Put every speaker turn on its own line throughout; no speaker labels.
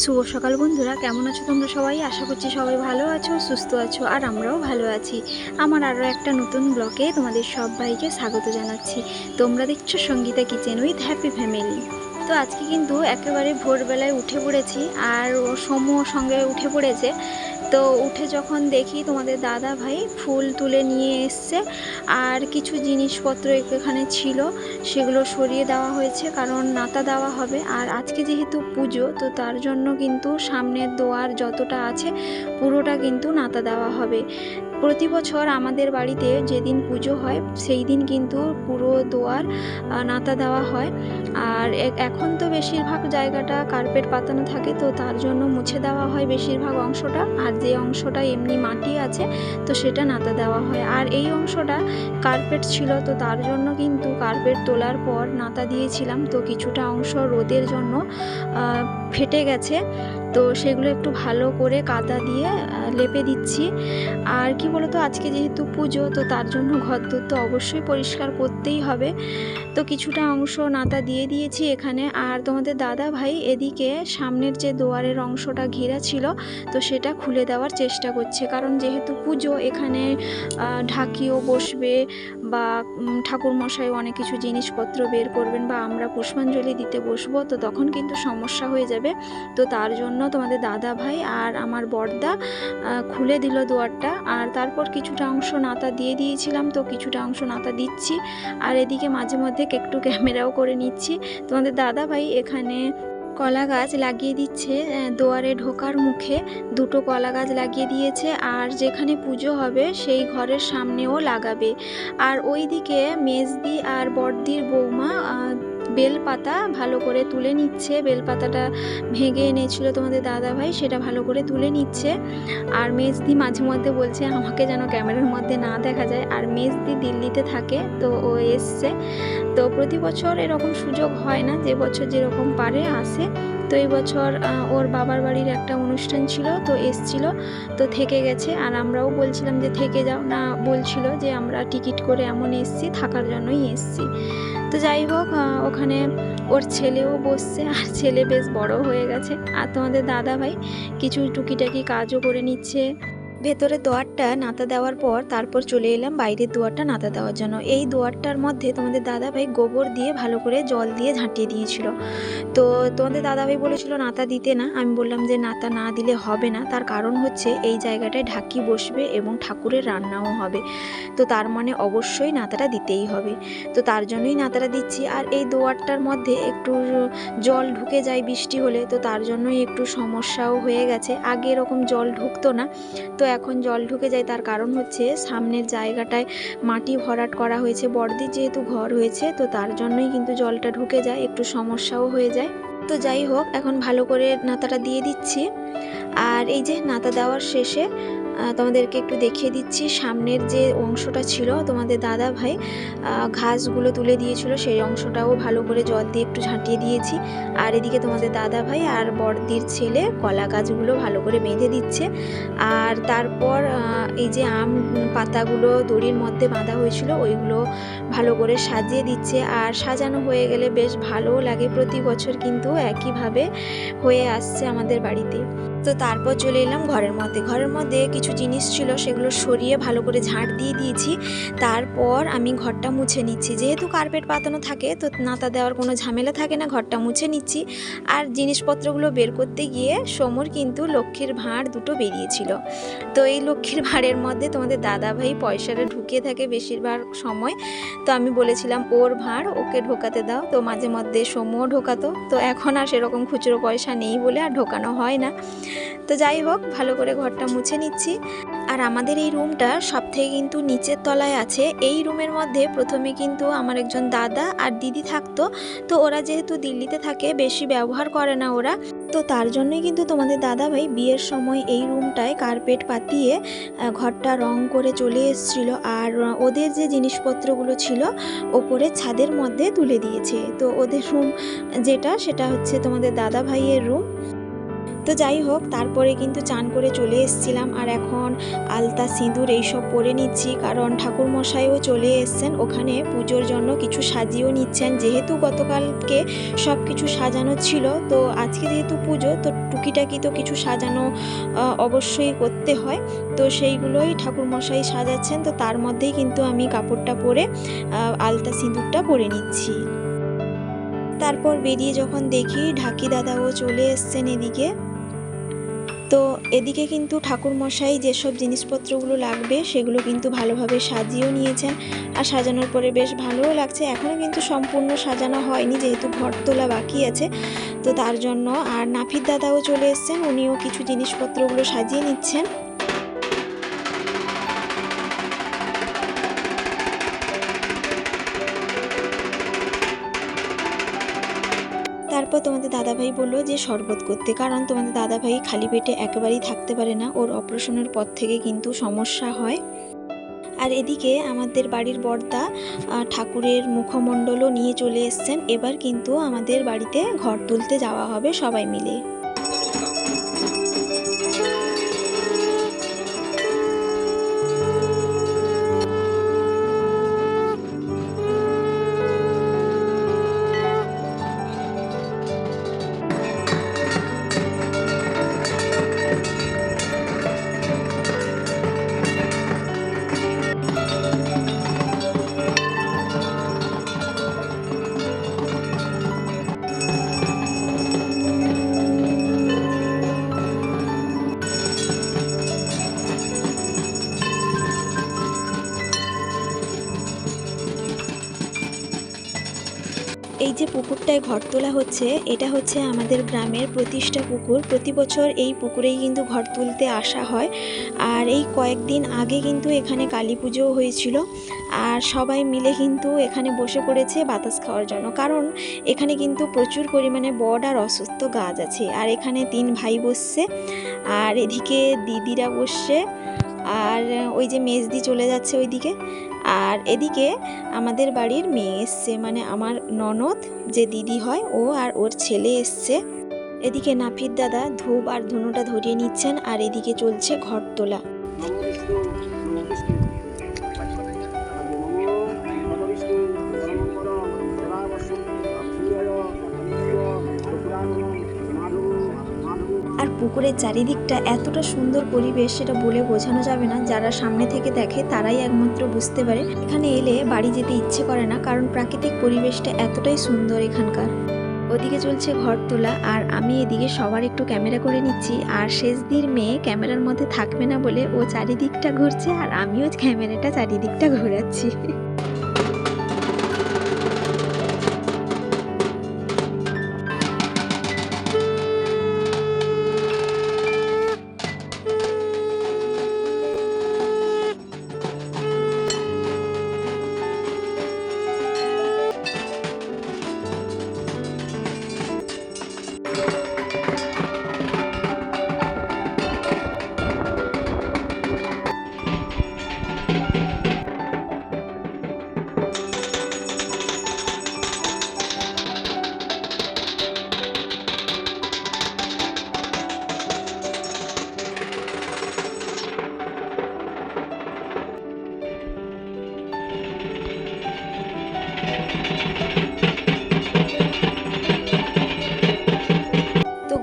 শুভ সকাল বন্ধুরা, কেমন আছো তোমরা সবাই? আশা করছি সবাই ভালো আছো, সুস্থ আছো, আর আমরাও ভালো আছি। আমার আরও একটা নতুন ব্লগে তোমাদের সবাইকে স্বাগত জানাচ্ছি। তোমরা দেখছো Sangeeta kitchen with happy family. তো আজকে কিন্তু একেবারে ভোরবেলায় উঠে পড়েছি, আর ও সমূহ সঙ্গে উঠে পড়েছে। তো উঠে যখন দেখি তোমাদের দাদা ভাই ফুল তুলে নিয়ে এসছে, আর কিছু জিনিসপত্র এখানে ছিল সেগুলো সরিয়ে দেওয়া হয়েছে, কারণ নাতা দেওয়া হবে। আর আজকে যেহেতু পুজো, তো তার জন্য কিন্তু সামনের দোয়ার যতটা আছে পুরোটা কিন্তু নাতা দেওয়া হবে। প্রতি বছর আমাদের বাড়িতে যেদিন পুজো হয় সেই দিন কিন্তু পুরো দোয়ার নাতা দেওয়া হয়। আর এখন তো বেশিরভাগ জায়গাটা কার্পেট পাতানো থাকে, তো তার জন্য মুছে দেওয়া হয় বেশিরভাগ অংশটা, আর যে অংশটা এমনি মাটি আছে তো সেটা নাতা দেওয়া হয়। আর এই অংশটা কার্পেট ছিল, তো তার জন্য কিন্তু কার্পেট তোলার পর নাতা দিয়েছিলাম, তো কিছুটা অংশ রোদের জন্য ফেটে গেছে, তো সেগুলো একটু ভালো করে কাদা দিয়ে লেপে দিচ্ছি। আর কি বলতো, আজকে যেহেতু পুজো, তো তার জন্য ঘরদোর তো অবশ্যই পরিষ্কার করতেই হবে। তো কিছুটা অংশ নাতা দিয়ে দিয়েছি এখানে। আর তোমাদের দাদা ভাই এদিকে সামনের যে দুয়ারের অংশটা ঘেরা ছিল তো সেটা খুলে দেওয়ার চেষ্টা করছে, কারণ যেহেতু পুজো এখানে ঢাকিও বসবে, বা ঠাকুরমশাই অনেক কিছু জিনিসপত্র বের করবেন, বা আমরা পুষ্পাঞ্জলি দিতে বসবো, তো তখন কিন্তু সমস্যা হয়ে যাবে। তো তার জন্য তোমাদের দাদা ভাই আর আমার বড়দা খুলে দিল দুয়ারটা। আর তারপর কিছুটা অংশ নাতা দিয়ে দিয়েছিলাম, তো কিছুটা অংশ নাতা দিচ্ছি। আর এদিকে মাঝে মধ্যে একটু ক্যামেরাও করে নিচ্ছি। তোমাদের দাদা ভাই এখানে কলা গাছ লাগিয়ে দিচ্ছে, দুয়ারে ঢোকার মুখে দুটো কলা গাছ লাগিয়ে দিয়েছে, আর যেখানে পুজো হবে সেই ঘরের সামনেও লাগাবে। আর ওইদিকে মেজদি আর বড়দির বৌমা বেলপাতা ভালো করে তুলে নিচ্ছে। বেলপাতাটা ভেঙে এনেছিল তোমাদের দাদা ভাই, সেটা ভালো করে তুলে নিচ্ছে। আর মেজদি মাঝে মধ্যে বলছে আমাকে যেন ক্যামেরার মধ্যে না দেখা যায়। আর মেজদি দিল্লিতে থাকে, তো ও এসছে। তো প্রতি বছর এরকম সুযোগ হয় না, যে বছর যেরকম পারে আসে। তো এই বছর ওর বাবার বাড়ির একটা অনুষ্ঠান ছিল, তো এসছিল, তো থেকে গেছে। আর আমরাও বলছিলাম যে থেকে যাও, না বলছিল যে আমরা টিকিট করে এমন এসছি, থাকার জন্যই এসছি। তো যাই হোক, ওখানে ওর ছেলেও বসছে, আর ছেলে বেশ বড় হয়ে গেছে। আর তোমাদের দাদা ভাই কিছু টুকিটাকি কাজও করে নিচ্ছে। ভেতরের দুয়ারটা নাতা দেওয়ার পর তারপর চলে এলাম বাইরের দুয়ারটা নাতা দেওয়ার জন্য। এই দুয়ারটার মধ্যে তোমাদের দাদাভাই গোবর দিয়ে ভালো করে জল দিয়ে ঝাঁটিয়ে দিয়েছিল। তো তোমাদের দাদাভাই বলেছিল নাতা দিতে না, আমি বললাম যে নাতা না দিলে হবে না, তার কারণ হচ্ছে এই জায়গাটায় ঢাকি বসবে এবং ঠাকুরের রান্নাও হবে, তো তার মানে অবশ্যই নাতাটা দিতেই হবে। তো তার জন্যই নাতাটা দিচ্ছি। আর এই দুয়ারটার মধ্যে একটু জল ঢুকে যায় বৃষ্টি হলে, তো তার জন্যই একটু সমস্যাও হয়ে গেছে। আগে এরকম জল ঢুকতো না, তো এখন জল ঢুকে যায়। তার কারণ হচ্ছে সামনের জায়গাটায় মাটি ভরাট করা হয়েছে, বড়দির যেহেতু ঘর হয়েছে, তো তার জন্যই কিন্তু জলটা ঢুকে যায়, একটু সমস্যাও হয়ে যায়। তো যাই হোক, এখন ভালো করে নাতাটা দিয়ে দিচ্ছি। আর এই যে নাতা দেওয়ার শেষে তোমাদেরকে একটু দেখিয়ে দিচ্ছি সামনের যে অংশটা ছিল, তোমাদের দাদা ভাই ঘাসগুলো তুলে দিয়েছিল, সেই অংশটাও ভালো করে জল দিয়ে একটু ঝাঁটিয়ে দিয়েছি। আর এদিকে তোমাদের দাদা ভাই আর বড়দির ছেলে কলা গাছগুলো ভালো করে বেঁধে দিচ্ছে। আর তারপর এই যে আম পাতাগুলো দড়ির মধ্যে বাঁধা হয়েছিল ওইগুলো ভালো করে সাজিয়ে দিচ্ছে। আর সাজানো হয়ে গেলে বেশ ভালোও লাগে, প্রতি বছর কিন্তু একইভাবে হয়ে আসছে আমাদের বাড়িতে। তো তারপর চলে এলাম ঘরের মধ্যে। ঘরের মধ্যে কিছু জিনিস ছিল সেগুলো সরিয়ে ভালো করে ঝাঁট দিয়ে দিয়েছি। তারপর আমি ঘরটা মুছে নিচ্ছি, যেহেতু কার্পেট পাতানো থাকে তো নাতা দেওয়ার কোনো ঝামেলা থাকে না, ঘরটা মুছে নিচ্ছি। আর জিনিসপত্রগুলো বের করতে গিয়ে সমর কিন্তু লক্ষ্মীর ভাঁড় দুটো বেরিয়েছিল। তো এই লক্ষ্মীর ভাঁড়ের মধ্যে তোমাদের দাদা ভাই পয়সাটা ঢুকিয়ে থাকে বেশিরভাগ সময়, তো আমি বলেছিলাম ওর ভাঁড় ওকে ঢোকাতে দাও, তো মাঝে মধ্যে সমও ঢোকাতো। তো এখন আর সেরকম খুচরো পয়সা নেই বলে আর ঢোকানো হয় না। তো যাই হোক, ভালো করে ঘরটা মুছে নিচ্ছি। আর আমাদের এই রুমটা সবথেকে কিন্তু নিচের তলায় আছে। এই রুমের মধ্যে প্রথমে কিন্তু আমার একজন দাদা আর দিদি থাকতো। তো ওরা যেহেতু দিল্লিতে থাকে, বেশি ব্যবহার করে না ওরা, তো তার জন্যই কিন্তু তোমাদের দাদাভাই বিয়ের সময় এই রুমটায় কার্পেট পাতিয়ে ঘরটা রং করে চলে এসেছিলো। আর ওদের যে জিনিসপত্রগুলো ছিল ওপরে ছাদের মধ্যে তুলে দিয়েছে। তো ওদের রুম যেটা, সেটা হচ্ছে তোমাদের দাদাভাইয়ের রুম। তো যাই হোক, তারপরে কিন্তু চান করে চলে এসেছিলাম। আর এখন আলতা সিঁদুর এইসব পরে নিচ্ছি, কারণ ঠাকুরমশাইও চলে এসছেন। ওখানে পুজোর জন্য কিছু সাজিয়েও নিচ্ছেন। যেহেতু গতকালকে সব কিছু সাজানো ছিল, তো আজকে যেহেতু পুজো, তো টুকিটাকি তো কিছু সাজানো অবশ্যই করতে হয়। তো সেইগুলোই ঠাকুরমশাই সাজাচ্ছেন। তো তার মধ্যেই কিন্তু আমি কাপড়টা পরে আলতা সিঁদুরটা পরে নিচ্ছি। তারপর বেরিয়ে যখন দেখি ঢাকি দাদাও চলে এসছেন এদিকে। তো এদিকে কিন্তু ঠাকুরমশাই যেসব জিনিসপত্রগুলো লাগবে সেগুলো কিন্তু ভালোভাবে সাজিয়েও নিয়েছেন। আর সাজানোর পরে বেশ ভালোও লাগছে। এখনও কিন্তু সম্পূর্ণ সাজানো হয়নি, যেহেতু ঘর তোলা বাকি আছে, তো তার জন্য। আর নাফির দাদাও চলে এসছেন, উনিও কিছু জিনিসপত্রগুলো সাজিয়ে নিচ্ছেন। তারপর তোমাদের দাদাভাই বললো যে শরবত করতে, কারণ তোমাদের দাদাভাই খালি পেটে একেবারেই থাকতে পারে না, ওর অপারেশনের পর থেকে কিন্তু সমস্যা হয়। আর এদিকে আমাদের বাড়ির বড়দা ঠাকুরের মুখমণ্ডলও নিয়ে চলে এসছেন। এবার কিন্তু আমাদের বাড়িতে ঘর তুলতে যাওয়া হবে সবাই মিলে। এই যে পুকুরটায় ঘর তোলা হচ্ছে, এটা হচ্ছে আমাদের গ্রামের প্রতিষ্ঠা পুকুর। প্রতি বছর এই পুকুরেই কিন্তু ঘর তুলতে আসা হয়। আর এই কয়েকদিন আগে কিন্তু এখানে কালী পুজোও হয়েছিল। আর সবাই মিলে কিন্তু এখানে বসে পড়েছে বাতাস খাওয়ার জন্য, কারণ এখানে কিন্তু প্রচুর পরিমাণে বট আর অসুস্থ গাছ আছে। আর এখানে 3 ভাই বসছে, আর এদিকে দিদিরা বসছে, আর ওই যে মেজদি চলে যাচ্ছে ওইদিকে। আর এদিকে আমাদের বাড়ির মেয়ে এসছে, মানে আমার ননদ যে দিদি হয়, ও আর ওর ছেলে এসছে। এদিকে নাফির দাদা ধূপ আর ধুনোটা ধরিয়ে নিচ্ছেন, আর এদিকে চলছে ঘর তোলা। আর পুকুরের চারিদিকটা এতটা সুন্দর পরিবেশ, সেটা বলে বোঝানো যাবে না। যারা সামনে থেকে দেখে তারাই একমাত্র বুঝতে পারে। এখানে এলে বাড়ি যেতে ইচ্ছে করে না, কারণ প্রাকৃতিক পরিবেশটা এতটাই সুন্দর এখানকার। ওদিকে চলছে ঘর তোলা, আর আমি এদিকে সবার একটু ক্যামেরা করে নিচ্ছি। আর শেষদির মেয়ে ক্যামেরার মধ্যে থাকবে না বলে ও চারিদিকটা ঘুরছে, আর আমিও ক্যামেরাটা চারিদিকটা ঘোরাচ্ছি।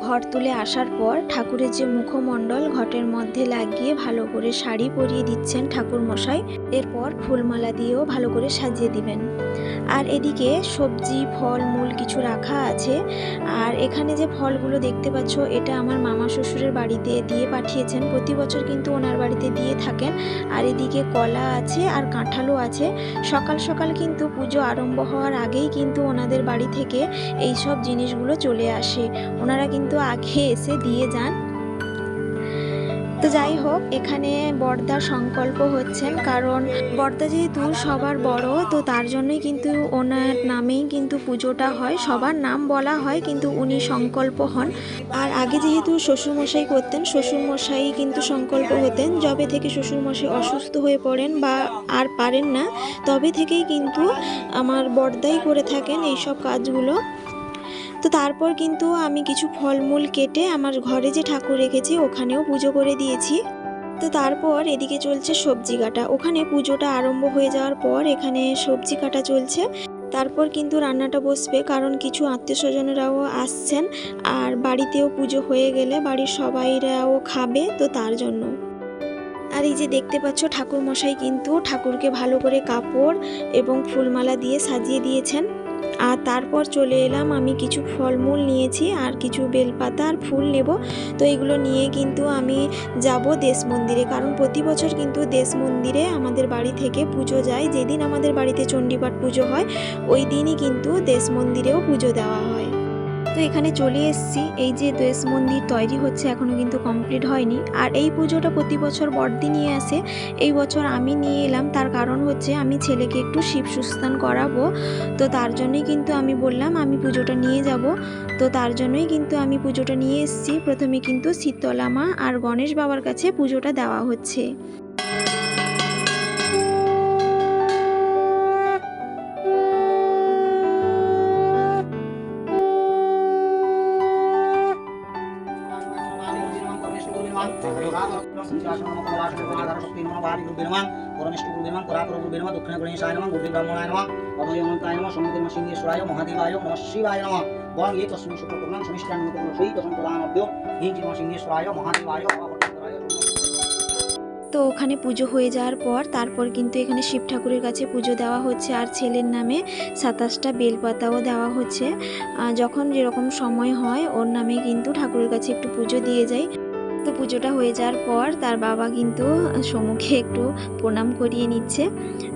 ঘর তুলে আসার পর ঠাকুরের যে মুখমণ্ডল ঘটের মধ্যে লাগিয়ে ভালো করে শাড়ি পরিয়ে দিচ্ছেন ঠাকুর মশাই। এরপর ফুলমালা দিয়েও ভালো করে সাজিয়ে দিবেন। আর এদিকে সবজি ফল মূল কিছু রাখা আছে। আর এখানে যে ফলগুলো দেখতে পাচ্ছ, এটা আমার মামা শ্বশুরের বাড়িতে দিয়ে পাঠিয়েছেন। প্রতি বছর কিন্তু ওনার বাড়িতে দিয়ে থাকেন। আর এদিকে কলা আছে আর কাঁঠালও আছে। সকাল সকাল কিন্তু পুজো আরম্ভ হওয়ার আগেই কিন্তু ওনাদের বাড়ি থেকে এই সব জিনিসগুলো চলে আসে। ওনারা কিন্তু আগে এসে দিয়ে যান। তো যাই হোক, এখানে বড়দার সংকল্প হচ্ছেন, কারণ বড়দা যেহেতু সবার বড়, তো তার জন্যই কিন্তু ওনার নামেই কিন্তু পুজোটা হয়, সবার নাম বলা হয় কিন্তু উনি সংকল্প হন। আর আগে যেহেতু শ্বশুরমশাই করতেন, শ্বশুরমশাই কিন্তু সংকল্প হতেন। যবে থেকে শ্বশুরমশাই অসুস্থ হয়ে পড়েন বা আর পারেন না, তবে থেকেই কিন্তু আমার বড়দাই করে থাকেন এই সব কাজগুলো। তো তারপর কিন্তু আমি কিছু ফলমূল কেটে আমার ঘরে যে ঠাকুর রেখেছি ওখানেও পুজো করে দিয়েছি। তো তারপর এদিকে চলছে সবজি কাটা। ওখানে পুজোটা আরম্ভ হয়ে যাওয়ার পর এখানে সবজি কাটা চলছে। তারপর কিন্তু রান্নাটা বসবে, কারণ কিছু আত্মীয় স্বজনেরাও আসছেন, আর বাড়িতেও পুজো হয়ে গেলে বাড়ির সবাইরাও খাবে, তো তার জন্য। আর এই যে দেখতে পাচ্ছ, ঠাকুর মশাই কিন্তু ঠাকুরকে ভালো করে কাপড় এবং ফুলমালা দিয়ে সাজিয়ে দিয়েছেন। আর তারপর চলে এলাম, আমি কিছু ফলমূল নিয়েছি আর কিছু বেলপাতা আর ফুল নেব। তো এগুলো নিয়ে কিন্তু আমি যাব দেশ মন্দিরে, কারণ প্রতি বছর কিন্তু দেশ মন্দিরে আমাদের বাড়ি থেকে পুজো যায়। যেদিন আমাদের বাড়িতে চণ্ডীপাঠ পুজো হয় ওই দিনই কিন্তু দেশ মন্দিরেও পুজো দেওয়া হয়। তো এখানে চলে এসেছি, এই যে দেশ মন্দির তৈরি হচ্ছে, এখনও কিন্তু কমপ্লিট হয়নি। আর এই পুজোটা প্রতি বছর বড়দি নিয়ে আসে, এই বছর আমি নিয়ে এলাম। তার কারণ হচ্ছে আমি ছেলেকে একটু শিব সুস্থান করাবো, তো তার জন্যই কিন্তু আমি বললাম আমি পুজোটা নিয়ে যাব। তো তার জন্যই কিন্তু আমি পুজোটা নিয়ে এসেছি। প্রথমে কিন্তু শীতলা মা আর গণেশ বাবার কাছে পুজোটা দেওয়া হচ্ছে। তো ওখানে পুজো হয়ে যাওয়ার পর তারপর কিন্তু এখানে শিব ঠাকুরের কাছে পুজো দেওয়া হচ্ছে, আর ছেলের নামে 27টা বেলপাতাও দেওয়া হচ্ছে। যখন যেরকম সময় হয় ওর নামে কিন্তু ঠাকুরের কাছে একটু পুজো দিয়ে যায়। তো পুজোটা হয়ে যাওয়ার পর তার বাবা কিন্তু সমুখে একটু প্রণাম করিয়ে নিচ্ছে।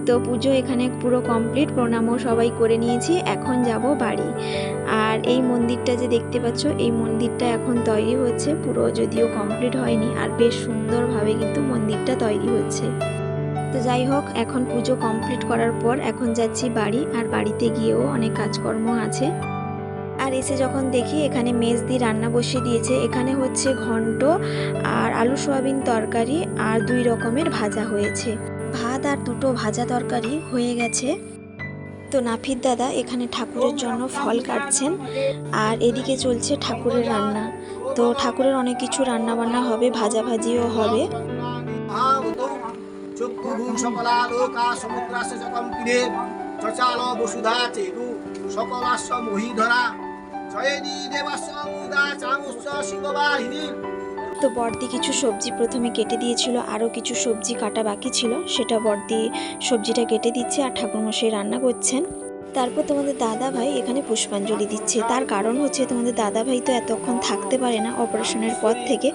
তো পুজো এখানে পুরো কমপ্লিট, প্রণামও সবাই করে নিয়েছি, এখন যাব বাড়ি। আর এই মন্দিরটা যে দেখতে পাচ্ছ, এই মন্দিরটা এখন তৈরি হচ্ছে, পুরো যদিও কমপ্লিট হয়নি, আর বেশ সুন্দরভাবে কিন্তু মন্দিরটা তৈরি হচ্ছে। তো যাই হোক, এখন পুজো কমপ্লিট করার পর এখন যাচ্ছি বাড়ি, আর বাড়িতে গিয়েও অনেক কাজকর্ম আছে। আর এসে যখন দেখি এখানে মেজদি রান্না বসিয়ে দিয়েছে, এখানে হচ্ছে ঘন্ট আর আলু সোয়াবিন তরকারি আর 2 রকমের ভাজা হয়েছে। ভাত আর 2টো ভাজা তরকারি হয়ে গেছে। তো নাফিদ দাদা এখানে ঠাকুরের জন্য ফল কাটছেন, আর এদিকে চলছে ঠাকুরের রান্না। তো ঠাকুরের অনেক কিছু রান্না বান্না হবে, ভাজাভাজিও হবে। তো বড়দি কিছু সবজি প্রথমে কেটে দিয়েছিল, আরও কিছু সবজি কাটা বাকি ছিল, সেটা বড়দি সবজিটা কেটে দিচ্ছে আর ঠাকুরমশাই রান্না করছেন। তারপর তোমাদের দাদা ভাই এখানে পুষ্পাঞ্জলি দিচ্ছে। তার কারণ হচ্ছে তোমাদের দাদা ভাই তো এতক্ষণ থাকতে পারে না অপারেশনের পর থেকে।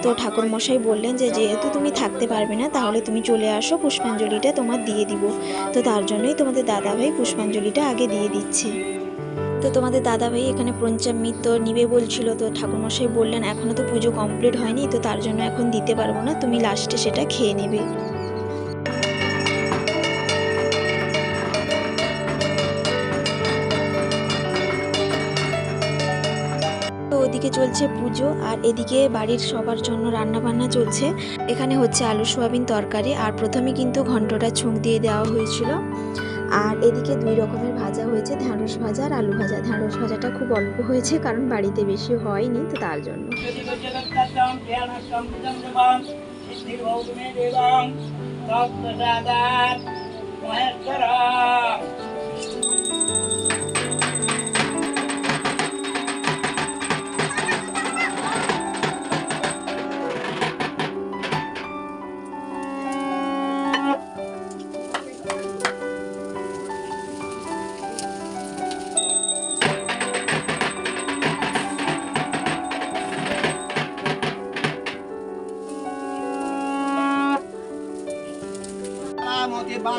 তো ঠাকুরমশাই বললেন যে যেহেতু তুমি থাকতে পারবে না তাহলে তুমি চলে আসো, পুষ্পাঞ্জলিটা তোমার দিয়ে দিব। তো তার জন্যই তোমাদের দাদা ভাই পুষ্পাঞ্জলিটা আগে দিয়ে দিচ্ছে। তো তোমাদের দাদাভাই এখানে পঞ্চামৃত নিবে বলছিল, তো ঠাকুরমশাই বললেন এখনও তো পুজো কমপ্লিট হয়নি, তো তার জন্য এখন দিতে পারবো না, তুমি লাস্টে সেটা খেয়ে নেবে। তো ওদিকে চলছে পুজো, আর এদিকে বাড়ির সবার জন্য রান্না বান্না চলছে। এখানে হচ্ছে আলু সোয়াবিন তরকারি, আর প্রথমে কিন্তু ঘন্টটা ছুঁক দিয়ে দেওয়া হয়েছিল। আর এদিকে 2 রকমের ভাজা হয়েছে, ঢ্যাঁড়স ভাজা আর আলু ভাজা। ঢ্যাঁড়স ভাজাটা খুব অল্প হয়েছে, কারণ বাড়িতে বেশি হয়নি, তো তার জন্য।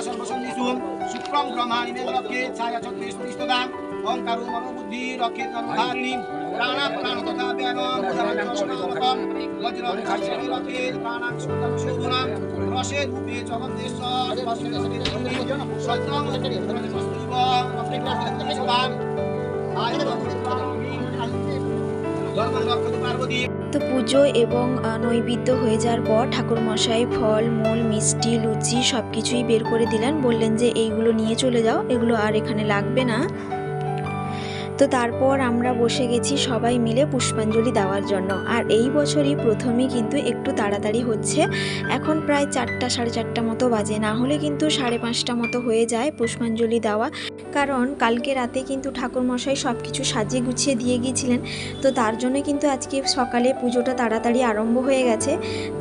সর্বসন্ধিষু শুক্রং ব্রহ্মাণি মেঘলক্ষে ছায়া চক্রে সুরিষ্টদাম ओंकारो मम बुद्धि रक्षित अनुधारिणी प्राणापान तथा व्यायाम उदाहरणं वज्रं खाचि रक्षित प्राणां सुतम शोभनां रसे रूपे जगन्नेश्वर सत्यं
তো পুজো এবং নৈবেদ্য হয়ে যাওয়ার পর ঠাকুরমশাই ফল মূল মিষ্টি লুচি সব কিছুই বের করে দিলেন, বললেন যে এইগুলো নিয়ে চলে যাও, এগুলো আর এখানে লাগবে না। তো তারপর আমরা বসে গেছি সবাই মিলে পুষ্পাঞ্জলি দেওয়ার জন্য। আর এই বছরই প্রথমেই কিন্তু একটু তাড়াতাড়ি হচ্ছে, এখন প্রায় 4টা সাড়ে 4টা মতো বাজে, না হলে কিন্তু 5:30 মতো হয়ে যায় পুষ্পাঞ্জলি দেওয়া। কারণ কালকে রাতে কিন্তু ঠাকুরমশাই সব কিছু সাজিয়ে গুছিয়ে দিয়ে গিয়েছিলেন, তো তার জন্য কিন্তু আজকে সকালে পুজোটা তাড়াতাড়ি আরম্ভ হয়ে গেছে,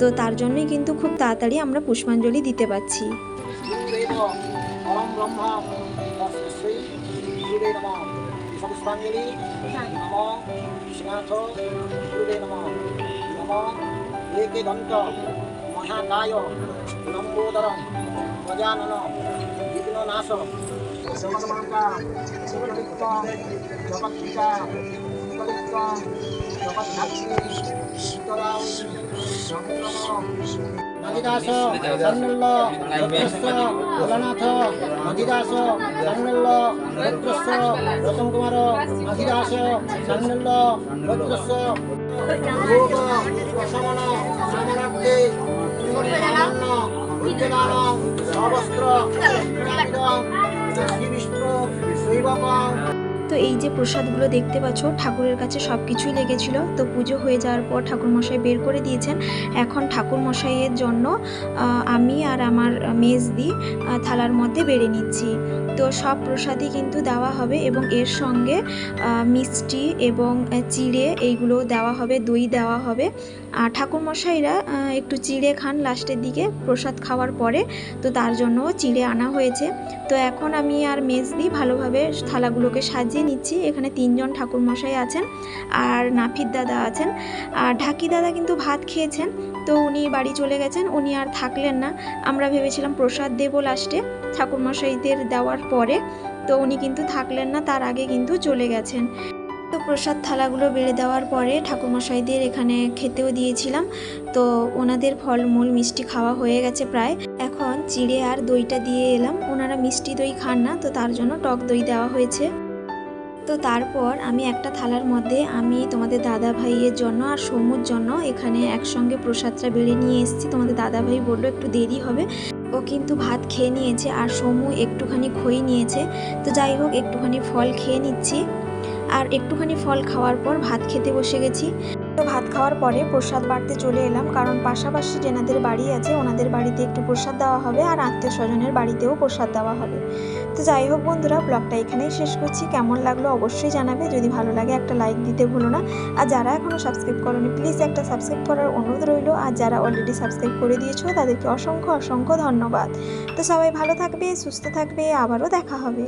তো তার জন্যই কিন্তু খুব তাড়াতাড়ি আমরা পুষ্পাঞ্জলি দিতে পারছি।
पुष्पांजलि नमो सिंहाथ गुरुदे नमः नमो एकदंत महाकाय लंबोदर गजानन विघ्ननाश समनमंका शिवलिंगा जगत्पिता शिवलिंगा जगद्धात्री सीताराम मदिदास सन्नल्ल रत्नस्थ भोलानाथ मदिदास सन्नल्ल रत्नस्थ रतन कुमार मदिदास सन्नल्ल रत्नस्थ योग प्रशमन सामनाब्दे अनन्न विद्यदान सहवस्त्र श्री विष्णु शैवक।
তো এই যে প্রসাদগুলো দেখতে পাচ্ছ ঠাকুরের কাছে সব কিছুই লেগেছিল, তো পুজো হয়ে যাওয়ার পর ঠাকুরমশাই বের করে দিয়েছেন। এখন ঠাকুরমশাইয়ের জন্য আমি আর আমার মেজদি থালার মধ্যে বেড়ে নিচ্ছি। তো সব প্রসাদই কিন্তু দেওয়া হবে এবং এর সঙ্গে মিষ্টি এবং চিড়ে এইগুলো দেওয়া হবে, দই দেওয়া হবে। আর ঠাকুরমশাইরা একটু চিড়ে খান লাস্টের দিকে প্রসাদ খাওয়ার পরে, তো তার জন্য চিড়ে আনা হয়েছে। তো এখন আমি আর মেজদি ভালোভাবে থালাগুলোকে সাজিয়ে নিচ্ছি। এখানে 3 জন ঠাকুরমশাই আছেন আর নাফিদ দাদা আছেন, আর ঢাকি দাদা কিন্তু ভাত খেয়েছেন, তো উনি বাড়ি চলে গেছেন, উনি আর থাকলেন না। আমরা ভেবেছিলাম প্রসাদ দেবো লাস্টে ঠাকুরমশাইদের দেওয়ার পরে, তো উনি কিন্তু থাকলেন না, তার আগে কিন্তু চলে গেছেন। তো প্রসাদ থালাগুলো বেড়ে দেওয়ার পরে ঠাকুরমশাইদের এখানে খেতেও দিয়েছিলাম, তো ওনাদের ফলমূল মিষ্টি খাওয়া হয়ে গেছে প্রায়। এখন চিড়ে আর দইটা দিয়ে এলাম, ওনারা মিষ্টি দই খান না, তো তার জন্য টক দই দেওয়া হয়েছে। তো তারপর আমি একটা থালার মধ্যে আমি তোমাদের দাদা ভাইয়ের জন্য আর সমুর জন্য এখানে একসঙ্গে প্রসাদটা বেড়ে নিয়ে এসেছি। তোমাদের দাদা ভাই বললো একটু দেরি হবে, ও কিন্তু ভাত খেয়ে নিয়েছে আর সমু একটুখানি খই নিয়েছে। তো যাই হোক একটুখানি ফল খেয়ে নিচ্ছি, আর একটুখানি ফল খাওয়ার পর ভাত খেতে বসে গেছি। তো ভাত খাওয়ার পরে প্রসাদ বাড়তে চলে এলাম, কারণ পাশাপাশি যেনাদের বাড়ি আছে ওনাদের বাড়িতে একটু প্রসাদ দেওয়া হবে আর আত্মীয় স্বজনের বাড়িতেও প্রসাদ দেওয়া হবে। তো যাই হোক বন্ধুরা, ব্লগটা এখানেই শেষ করছি। কেমন লাগলো অবশ্যই জানাবে, যদি ভালো লাগে একটা লাইক দিতে ভুলো না। আর যারা এখনও সাবস্ক্রাইব করোনি প্লিজ একটা সাবস্ক্রাইব করার অনুরোধ রইল, আর যারা অলরেডি সাবস্ক্রাইব করে দিয়েছো তাদেরকে অসংখ্য অসংখ্য ধন্যবাদ। তো সবাই ভালো থাকবে, সুস্থ থাকবে, আবারও দেখা হবে।